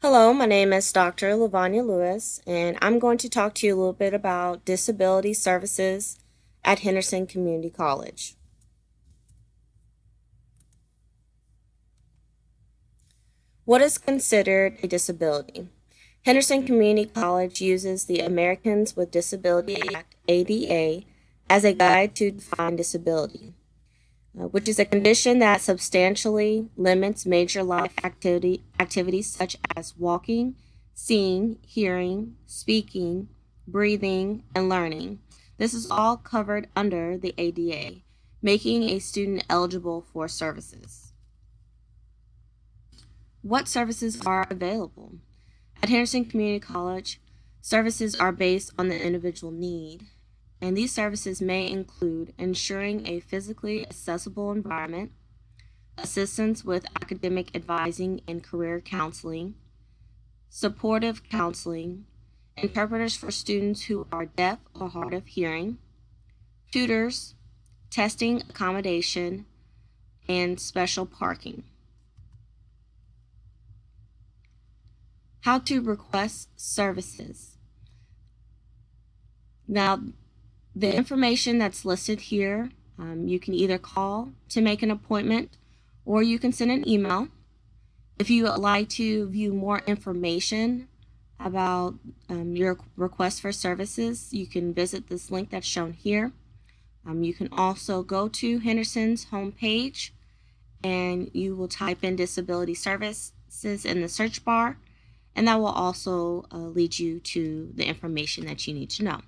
Hello, my name is Dr. Lavanya Lewis, and I'm going to talk to you a little bit about disability services at Henderson Community College. What is considered a disability? Henderson Community College uses the Americans with Disability Act, ADA, as a guide to define disability, which is a condition that substantially limits major life activities such as walking, seeing, hearing, speaking, breathing, and learning. This is all covered under the ADA, making a student eligible for services. What services are available? At Henderson Community College, services are based on the individual need, and these services may include ensuring a physically accessible environment, assistance with academic advising and career counseling, supportive counseling, interpreters for students who are deaf or hard of hearing, tutors, testing accommodation, and special parking. How to request services. Now, the information that's listed here, you can either call to make an appointment or you can send an email. If you would like to view more information about your request for services, you can visit this link that's shown here. You can also go to Henderson's homepage and you will type in disability services in the search bar, and that will also lead you to the information that you need to know.